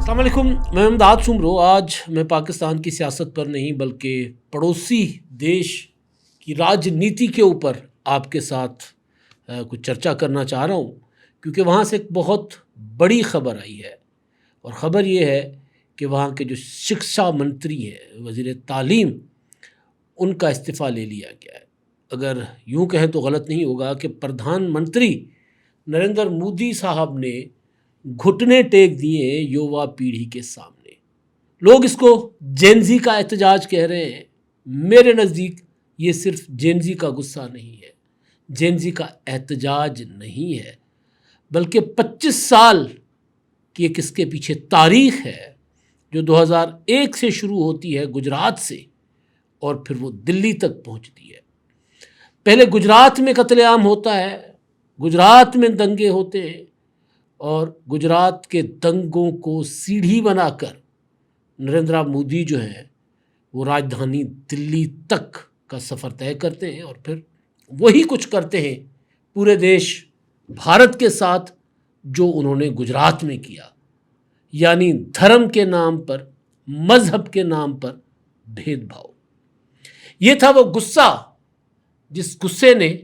अस्सलाम वालेकुम, मैं इमदाद सुमरो। आज मैं पाकिस्तान की सियासत पर नहीं बल्कि पड़ोसी देश की राजनीति के ऊपर आपके साथ कुछ चर्चा करना चाह रहा हूँ, क्योंकि वहाँ से एक बहुत बड़ी ख़बर आई है। और ख़बर ये है कि वहाँ के जो शिक्षा मंत्री हैं, वज़ीर तालीम, उनका इस्तीफ़ा ले लिया गया है। अगर यूँ कहें तो गलत नहीं होगा कि प्रधानमंत्री नरेंद्र मोदी साहब ने घुटने टेक दिए युवा पीढ़ी के सामने। लोग इसको जेनजी का एहतजाज कह रहे हैं। मेरे नज़दीक ये सिर्फ जेनजी का गुस्सा नहीं है, जेनजी का एहतजाज नहीं है, बल्कि 25 साल की एक इसके पीछे तारीख है, जो 2001 से शुरू होती है गुजरात से और फिर वो दिल्ली तक पहुंचती है। पहले गुजरात में कत्लेआम होता है, गुजरात में दंगे होते हैं और गुजरात के दंगों को सीढ़ी बनाकर नरेंद्र मोदी जो हैं वो राजधानी दिल्ली तक का सफ़र तय करते हैं और फिर वही कुछ करते हैं पूरे देश भारत के साथ जो उन्होंने गुजरात में किया, यानी धर्म के नाम पर, मज़हब के नाम पर भेदभाव। ये था वो गुस्सा, जिस गुस्से ने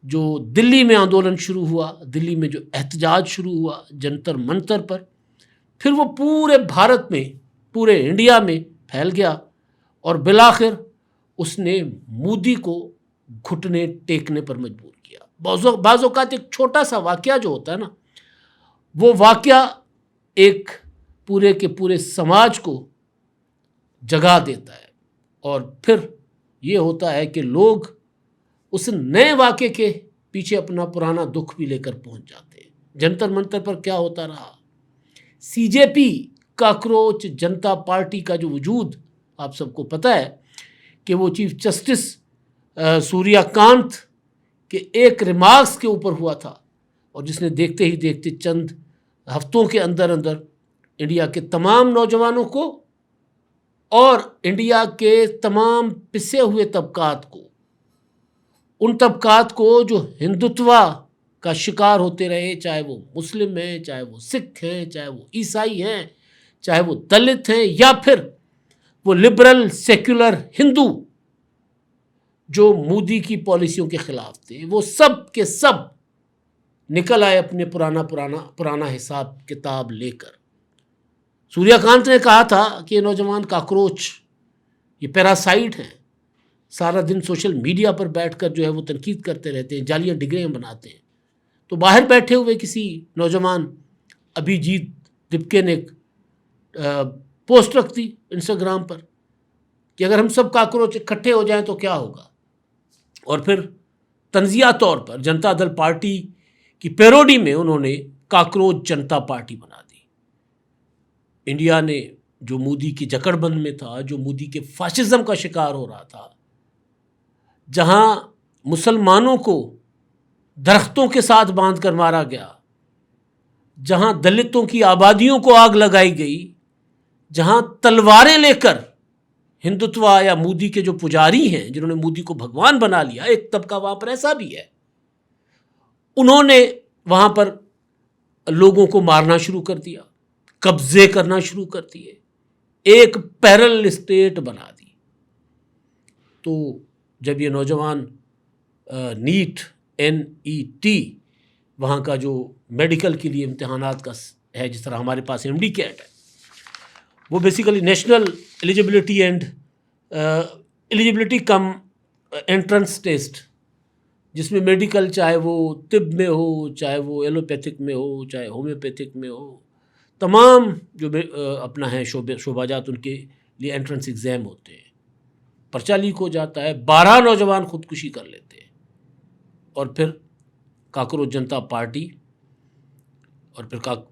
जो दिल्ली में आंदोलन शुरू हुआ, दिल्ली में जो एहतजाज शुरू हुआ जंतर मंतर पर, फिर वो पूरे भारत में, पूरे इंडिया में फैल गया और बिलाखिर उसने मोदी को घुटने टेकने पर मजबूर किया। बाज़ औक़ात एक छोटा सा वाक़या जो होता है ना, वो वाक़या एक पूरे के पूरे समाज को जगा देता है और फिर ये होता है कि लोग उस नए वाक़े के पीछे अपना पुराना दुख भी लेकर पहुंच जाते हैं। जंतर मंतर पर क्या होता रहा, सीजेपी काकरोच जनता पार्टी का जो वजूद आप सबको पता है कि वो चीफ जस्टिस सूर्यकांत के एक रिमार्क्स के ऊपर हुआ था और जिसने देखते ही देखते चंद हफ्तों के अंदर अंदर इंडिया के तमाम नौजवानों को और इंडिया के तमाम पिसे हुए तबकात को, उन तबकात को जो हिंदुत्व का शिकार होते रहे, चाहे वो मुस्लिम हैं, चाहे वो सिख हैं, चाहे वो ईसाई हैं, चाहे वो दलित हैं या फिर वो लिबरल सेक्युलर हिंदू जो मोदी की पॉलिसियों के ख़िलाफ़ थे, वो सब के सब निकल आए अपने पुराना हिसाब किताब लेकर। सूर्यकांत ने कहा था कि ये नौजवान काकरोच, ये पैरासाइट हैं, सारा दिन सोशल मीडिया पर बैठकर जो है वो तनकीद करते रहते हैं, जालियाँ डिग्रियाँ बनाते हैं। तो बाहर बैठे हुए किसी नौजवान अभिजीत दिपके ने पोस्ट रख दी इंस्टाग्राम पर कि अगर हम सब काकरोच इकट्ठे हो जाएं तो क्या होगा। और फिर तंजिया तौर पर जनता दल पार्टी की पैरोडी में उन्होंने काकरोच जनता पार्टी बना दी। इंडिया ने जो मोदी की जकड़बंद में था, जो मोदी के फाशिज्म का शिकार हो रहा था, जहां मुसलमानों को दरख्तों के साथ बांध कर मारा गया, जहां दलितों की आबादियों को आग लगाई गई, जहां तलवारें लेकर हिंदुत्व या मोदी के जो पुजारी हैं जिन्होंने मोदी को भगवान बना लिया, एक तबका वहां पर ऐसा भी है, उन्होंने वहां पर लोगों को मारना शुरू कर दिया, कब्जे करना शुरू कर दिए, एक पैरेलल स्टेट बना दी। तो जब ये नौजवान नीट NET वहाँ का जो मेडिकल के लिए इम्तहानात का है, जिस तरह हमारे पास MD कैट है, वो basically national eligibility and eligibility cum entrance test, जिसमें मेडिकल चाहे वो तिब में हो, चाहे वो एलोपैथिक में हो, चाहे होम्योपैथिक में हो, तमाम जो अपना है शोबाजात, उनके लिए एंट्रेंस एग्ज़ाम होते हैं। पर्चा लीक हो जाता है, 12 नौजवान खुदकुशी कर लेते हैं और फिर काकरोच जनता पार्टी और फिर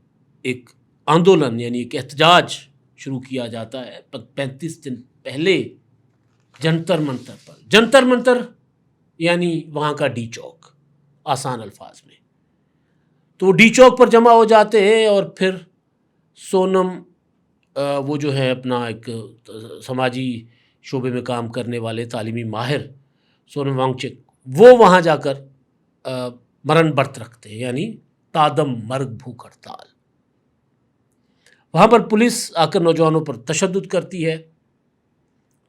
एक आंदोलन यानी एक एहतजाज शुरू किया जाता है 35 दिन पहले जंतर मंतर पर। जंतर मंतर यानी वहाँ का डी चौक, आसान अल्फाज में। तो डी चौक पर जमा हो जाते हैं और फिर सोनम वो जो है अपना एक समाजी शोबे में काम करने वाले तालीमी माहिर सोनम वांगचुक, वो वहाँ जाकर मरण व्रत रखते हैं, यानी तादम मर्ग भूख हड़ताल। वहाँ पर पुलिस आकर नौजवानों पर तशद्दुद करती है,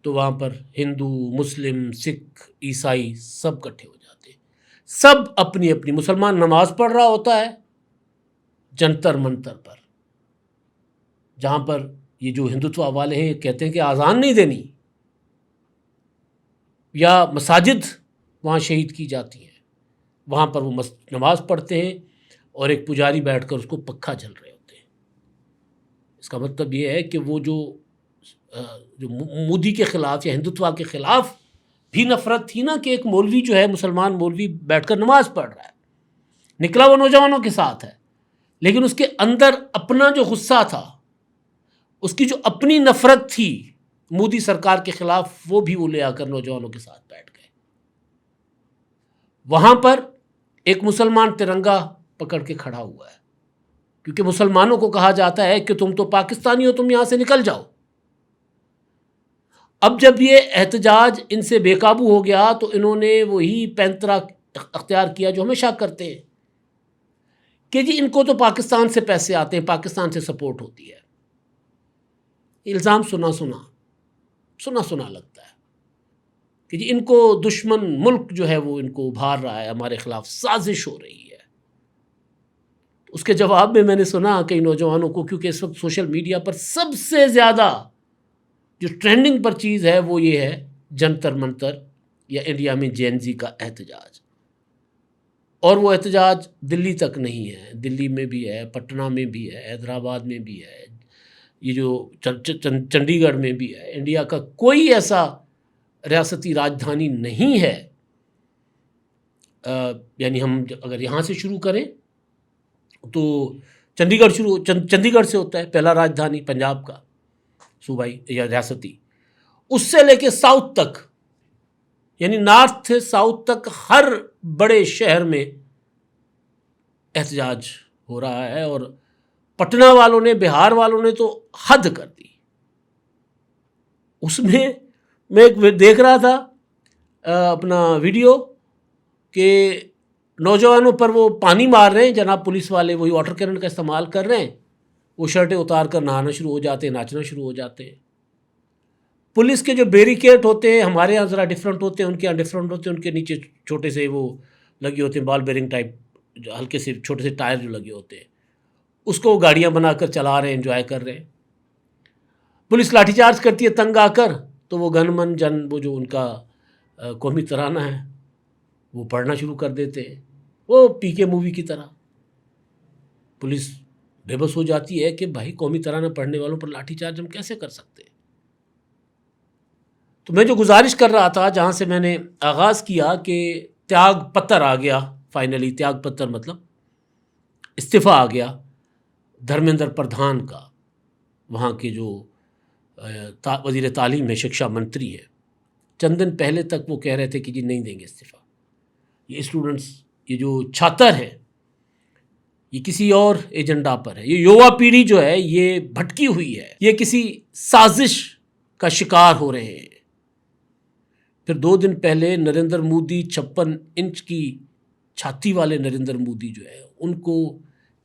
तो वहाँ पर हिंदू, मुस्लिम, सिख, ईसाई सब इकट्ठे हो जाते हैं। सब अपनी अपनी, मुसलमान नमाज पढ़ रहा होता है जंतर मंतर पर, जहाँ पर ये जो हिंदुत्व वाले हैं कहते हैं कि आज़ान नहीं देनी, या मसाजिद वहाँ शहीद की जाती हैं, वहाँ पर वो नमाज पढ़ते हैं और एक पुजारी बैठकर उसको पक्खा झल रहे होते हैं। इसका मतलब ये है कि वो जो मोदी के ख़िलाफ़ या हिंदुत्व के ख़िलाफ़ भी नफ़रत थी ना, कि एक मौलवी जो है, मुसलमान मौलवी बैठकर नमाज पढ़ रहा है, निकला वो नौजवानों के साथ है, लेकिन उसके अंदर अपना जो गुस्सा था, उसकी जो अपनी नफ़रत थी मोदी सरकार के ख़िलाफ़, वो भी वो ले आकर नौजवानों के साथ बैठ गए। वहाँ पर एक मुसलमान तिरंगा पकड़ के खड़ा हुआ है, क्योंकि मुसलमानों को कहा जाता है कि तुम तो पाकिस्तानी हो, तुम यहाँ से निकल जाओ। अब जब ये एहतजाज इनसे बेकाबू हो गया तो इन्होंने वही पैंतरा अख्तियार किया जो हमेशा करते हैं, कि जी इनको तो पाकिस्तान से पैसे आते हैं, पाकिस्तान से सपोर्ट होती है। इल्ज़ाम सुना सुना लगता है कि जी इनको दुश्मन मुल्क जो है वो इनको उभार रहा है, हमारे ख़िलाफ़ साजिश हो रही है। उसके जवाब में मैंने सुना कई नौजवानों को, क्योंकि इस वक्त सोशल मीडिया पर सबसे ज़्यादा जो ट्रेंडिंग पर चीज़ है वो ये है जंतर मंतर या इंडिया में जेएनजी का एहतजाज। और वो एहतजाज दिल्ली तक नहीं है, दिल्ली में भी है, पटना में भी है, हैदराबाद में भी है, ये जो चंडीगढ़ में भी है। इंडिया का कोई ऐसा रियासती राजधानी नहीं है, यानी हम अगर यहाँ से शुरू करें तो चंडीगढ़ से होता है पहला राजधानी पंजाब का, सूबाई या रियासती, उससे लेके साउथ तक, यानी नॉर्थ से साउथ तक हर बड़े शहर में एहतजाज हो रहा है। और पटना वालों ने, बिहार वालों ने तो हद कर दी। उसमें मैं एक देख रहा था अपना वीडियो कि नौजवानों पर वो पानी मार रहे हैं, जनाब पुलिस वाले वही वाटर कैनन का इस्तेमाल कर रहे हैं, वो शर्टें उतार कर नहाना शुरू हो जाते हैं, नाचना शुरू हो जाते हैं। पुलिस के जो बैरिकेड होते हैं हमारे यहाँ ज़रा डिफरेंट होते हैं, उनके यहाँ डिफरेंट होते हैं, उनके नीचे छोटे से वो लगे होते हैं बॉल बेरिंग टाइप, जो हल्के से छोटे से टायर जो लगे होते हैं, उसको वो गाड़ियाँ बनाकर चला रहे हैं, एंजॉय कर रहे हैं। पुलिस लाठीचार्ज करती है तंग आकर, तो वो गन मन जन, वो जो उनका कौमी तराना है वो पढ़ना शुरू कर देते हैं, वो पीके मूवी की तरह। पुलिस बेबस हो जाती है कि भाई कौमी तराना पढ़ने वालों पर लाठीचार्ज हम कैसे कर सकते हैं। तो मैं जो गुजारिश कर रहा था, जहाँ से मैंने आगाज़ किया कि त्याग पत्र आ गया, फाइनली त्याग पत्र मतलब इस्तीफ़ा आ गया धर्मेंद्र प्रधान का, वहाँ के जो वज़ीर तालीम है, शिक्षा मंत्री है। चंद दिन पहले तक वो कह रहे थे कि जी नहीं देंगे इस्तीफ़ा। ये स्टूडेंट्स, ये जो छात्र हैं, ये किसी और एजेंडा पर है। ये युवा पीढ़ी जो है ये भटकी हुई है, ये किसी साजिश का शिकार हो रहे हैं। फिर 2 दिन पहले नरेंद्र मोदी, 56 इंच की छाती वाले नरेंद्र मोदी जो है, उनको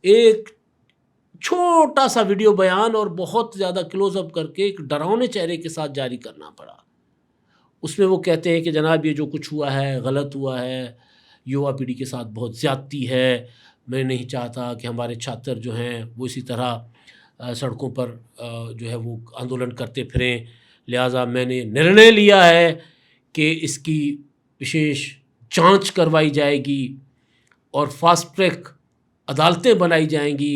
एक छोटा सा वीडियो बयान और बहुत ज़्यादा क्लोजअप करके एक डरावने चेहरे के साथ जारी करना पड़ा। उसमें वो कहते हैं कि जनाब ये जो कुछ हुआ है गलत हुआ है, युवा पीढ़ी के साथ बहुत ज़्यादती है, मैं नहीं चाहता कि हमारे छात्र जो हैं वो इसी तरह सड़कों पर जो है वो आंदोलन करते फिरें, लिहाजा मैंने निर्णय लिया है कि इसकी विशेष जांच करवाई जाएगी और फास्ट ट्रैक अदालतें बनाई जाएंगी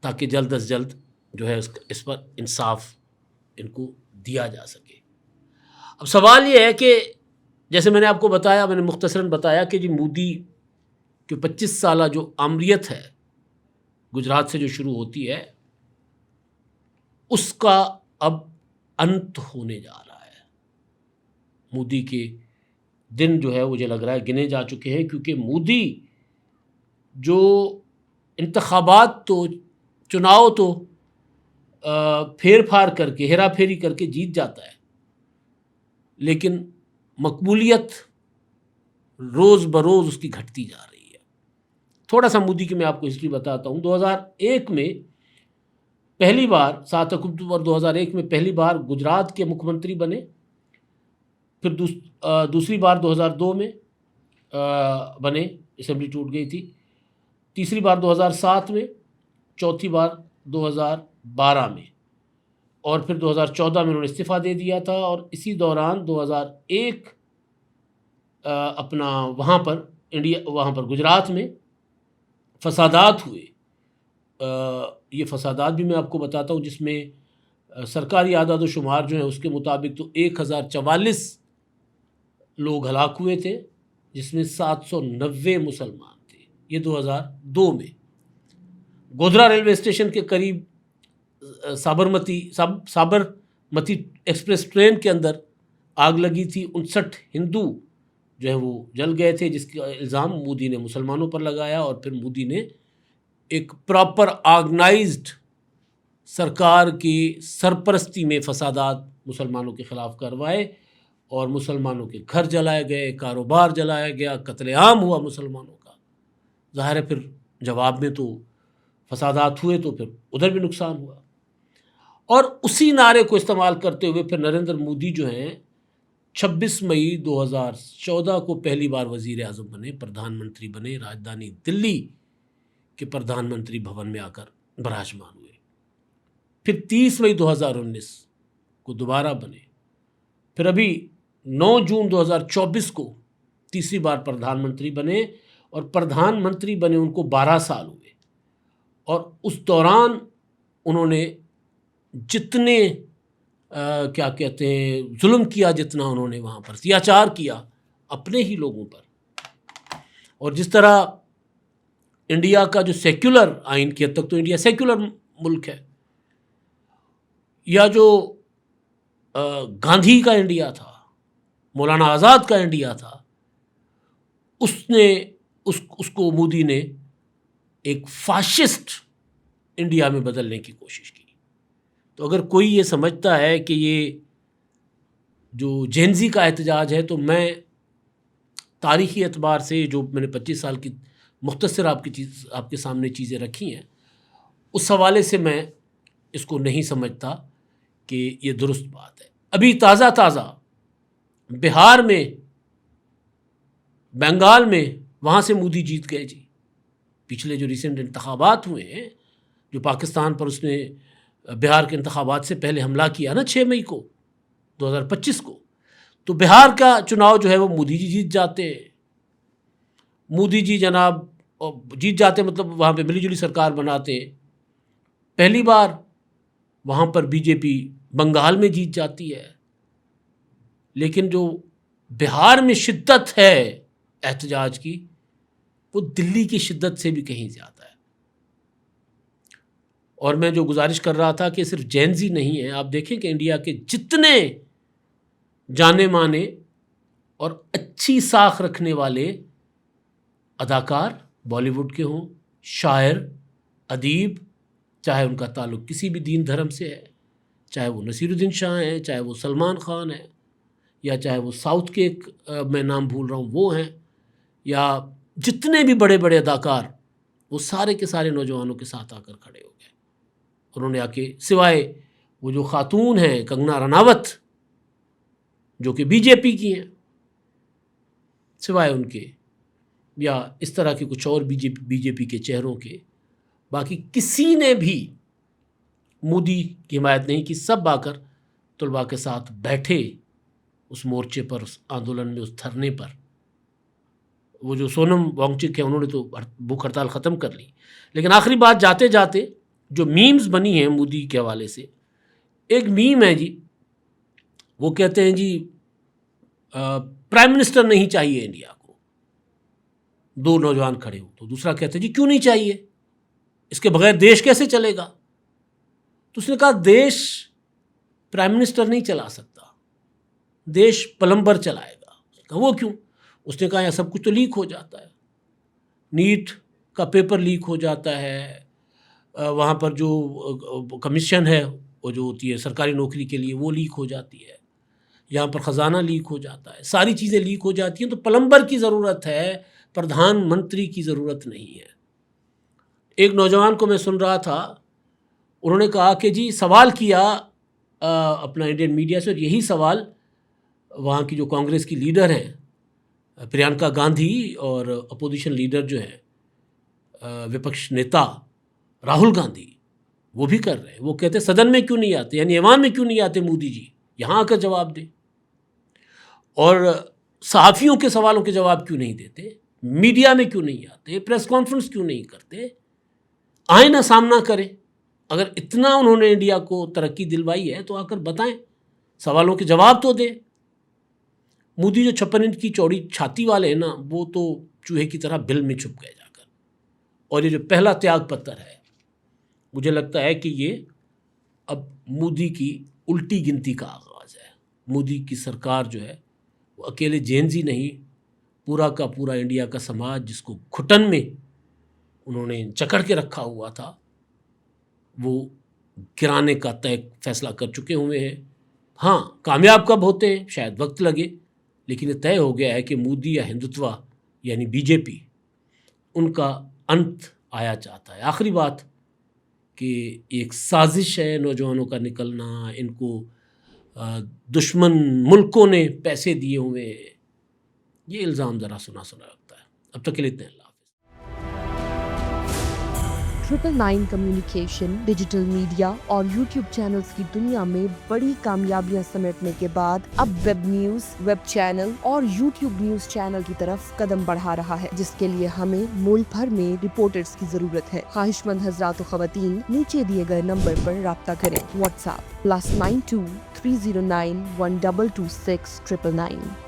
ताकि जल्द अज जल्द जो है इस पर इंसाफ इनको दिया जा सके। अब सवाल ये है कि जैसे मैंने आपको बताया, मैंने मुख्तसरन बताया कि जी मोदी की 25 साल जो आमरीत है गुजरात से जो शुरू होती है, उसका अब अंत होने जा रहा है। मोदी के दिन जो है मुझे लग रहा है गिने जा चुके हैं, क्योंकि मोदी जो इंतखाबात तो, चुनाव तो फेर फार करके, हेरा फेरी करके जीत जाता है, लेकिन मकबूलियत रोज़ बरोज़ उसकी घटती जा रही है। थोड़ा सा मोदी की मैं आपको हिस्ट्री बताता हूँ। 2001 में पहली बार 7 अक्टूबर 2001 में पहली बार गुजरात के मुख्यमंत्री बने। फिर दूसरी बार 2002 में बने, असेंबली टूट गई थी। तीसरी बार 2007 में, चौथी बार 2012 में, और फिर 2014 में उन्होंने इस्तीफ़ा दे दिया था। और इसी दौरान 2001 अपना वहाँ पर गुजरात में फसादात हुए। ये फसादात भी मैं आपको बताता हूँ, जिसमें सरकारी आदाद व शुमार जो है उसके मुताबिक तो 1044 लोग हलाक हुए थे, जिसमें 790 मुसलमान थे। ये 2002 में गोधरा रेलवे स्टेशन के करीब साबरमती एक्सप्रेस ट्रेन के अंदर आग लगी थी। 59 हिंदू जो है वो जल गए थे, जिसका इल्ज़ाम मोदी ने मुसलमानों पर लगाया। और फिर मोदी ने एक प्रॉपर ऑर्गेनाइज्ड सरकार की सरपरस्ती में फसादात मुसलमानों के ख़िलाफ़ करवाए और मुसलमानों के घर जलाए गए, कारोबार जलाया गया, कत्लेआम हुआ मुसलमानों का। ज़ाहिर है फिर जवाब में तो फसादात हुए, तो फिर उधर भी नुकसान हुआ। और उसी नारे को इस्तेमाल करते हुए फिर नरेंद्र मोदी जो हैं 26 मई 2014 को पहली बार वज़ीर आज़म बने, प्रधानमंत्री बने, राजधानी दिल्ली के प्रधानमंत्री भवन में आकर विराजमान हुए। फिर 30 मई 2019 को दोबारा बने। फिर अभी 9 जून 2024 को तीसरी बार प्रधानमंत्री बने, और प्रधानमंत्री बने उनको 12 साल हुए। और उस दौरान उन्होंने जितने क्या कहते हैं जुल्म किया, जितना उन्होंने वहाँ पर अत्याचार किया अपने ही लोगों पर। और जिस तरह इंडिया का जो सेक्युलर आइन की हद तक तो इंडिया सेक्युलर मुल्क है, या जो गांधी का इंडिया था, मौलाना आज़ाद का इंडिया था, उसको मोदी ने एक फाशिस्ट इंडिया में बदलने की कोशिश की। तो अगर कोई ये समझता है कि ये जो जेनजी का एहतजाज है, तो मैं तारीख़ी एतबार से जो मैंने 25 साल की मुख्तसर आपके सामने चीज़ें रखी हैं, उस हवाले से मैं इसको नहीं समझता कि ये दुरुस्त बात है। अभी ताज़ा बिहार में, बंगाल में, वहाँ से मोदी जीत गए जी। पिछले जो रिसेंट इंतखाबात हुए हैं, जो पाकिस्तान पर उसने बिहार के इंतखाबात से पहले हमला किया ना 6 मई को 2025 को, तो बिहार का चुनाव जो है वो मोदी जी जीत जाते हैं। मोदी जी जनाब जीत जाते मतलब वहाँ पे मिलीजुली सरकार बनाते हैं। पहली बार वहाँ पर बीजेपी बंगाल में जीत जाती है। लेकिन जो बिहार में शिद्दत है एहतजाज की, वो दिल्ली की शिद्दत से भी कहीं ज़्यादा है। और मैं जो गुजारिश कर रहा था कि सिर्फ जेनजी नहीं है, आप देखें कि इंडिया के जितने जाने माने और अच्छी साख रखने वाले अदाकार, बॉलीवुड के हों, शायर, अदीब, चाहे उनका ताल्लुक़ किसी भी दीन धर्म से है, चाहे वो नसीरुद्दीन शाह हैं, चाहे वो सलमान ख़ान हैं, या चाहे वो साउथ के मैं नाम भूल रहा हूँ वो हैं, या जितने भी बड़े बड़े अदाकार, वो सारे के सारे नौजवानों के साथ आकर खड़े हो गए। उन्होंने आके, सिवाय वो जो ख़ातून हैं कंगना रनावत जो कि बीजेपी की हैं, सिवाय उनके, या इस तरह के कुछ और बीजेपी के चेहरों के, बाकी किसी ने भी मोदी की हिमायत नहीं की। सब आकर तलबा के साथ बैठे उस मोर्चे पर, उस आंदोलन में, उस धरने पर। वो जो सोनम वांगचुक है, उन्होंने तो भूख हड़ताल ख़त्म कर ली। लेकिन आखिरी बात, जाते जाते जो मीम्स बनी हैं मोदी के हवाले से, एक मीम है जी, वो कहते हैं जी प्राइम मिनिस्टर नहीं चाहिए इंडिया को। दो नौजवान खड़े हो, तो दूसरा कहते हैं जी क्यों नहीं चाहिए, इसके बगैर देश कैसे चलेगा। तो उसने कहा देश प्राइम मिनिस्टर नहीं चला सकता, देश प्लम्बर चलाएगा। कहा वो क्यों? उसने कहा यहाँ सब कुछ तो लीक हो जाता है, नीट का पेपर लीक हो जाता है, वहाँ पर जो कमीशन है वो जो होती है सरकारी नौकरी के लिए वो लीक हो जाती है, यहाँ पर ख़जाना लीक हो जाता है, सारी चीज़ें लीक हो जाती हैं। तो प्लम्बर की ज़रूरत है, प्रधानमंत्री की ज़रूरत नहीं है। एक नौजवान को मैं सुन रहा था, उन्होंने कहा कि जी सवाल किया अपना इंडियन मीडिया से, और यही सवाल वहाँ की जो कांग्रेस की लीडर हैं प्रियंका गांधी और अपोजिशन लीडर जो हैं विपक्ष नेता राहुल गांधी, वो भी कर रहे हैं। वो कहते सदन में क्यों नहीं आते, यानी ऐवान में क्यों नहीं आते मोदी जी, यहाँ आकर जवाब दें। और सहाफ़ियों के सवालों के जवाब क्यों नहीं देते, मीडिया में क्यों नहीं आते, प्रेस कॉन्फ्रेंस क्यों नहीं करते, आए ना सामना करें। अगर इतना उन्होंने इंडिया को तरक्की दिलवाई है तो आकर बताएं, सवालों के जवाब तो दें। मोदी जो 56 इंच की चौड़ी छाती वाले हैं ना, वो तो चूहे की तरह बिल में छुप गए जाकर। और ये जो पहला त्याग पत्र है, मुझे लगता है कि ये अब मोदी की उल्टी गिनती का आगाज़ है। मोदी की सरकार जो है वो अकेले जेनजी नहीं, पूरा का पूरा इंडिया का समाज जिसको घुटन में उन्होंने जकड़ के रखा हुआ था, वो गिराने का तय फैसला कर चुके हुए हैं। हाँ, कामयाब कब होते हैं शायद वक्त लगे, लेकिन ये तय हो गया है कि मोदी या हिंदुत्व यानी बीजेपी, उनका अंत आया चाहता है। आखिरी बात कि एक साजिश है नौजवानों का निकलना, इनको दुश्मन मुल्कों ने पैसे दिए हुए हैं, ये इल्ज़ाम ज़रा सुना सुना लगता है। अब तक के लिए इतना। 999 कम्युनिकेशन, डिजिटल मीडिया और यूट्यूब चैनल्स की दुनिया में बड़ी कामयाबियां समेटने के बाद अब वेब न्यूज, वेब चैनल और यूट्यूब न्यूज चैनल की तरफ कदम बढ़ा रहा है, जिसके लिए हमें मुल्क भर में रिपोर्टर्स की जरूरत है। ख्वाहिशमंद हजरात व खवातीन नीचे दिए गए नंबर पर राब्ता करें। व्हाट्सएप +92 309 1226 999।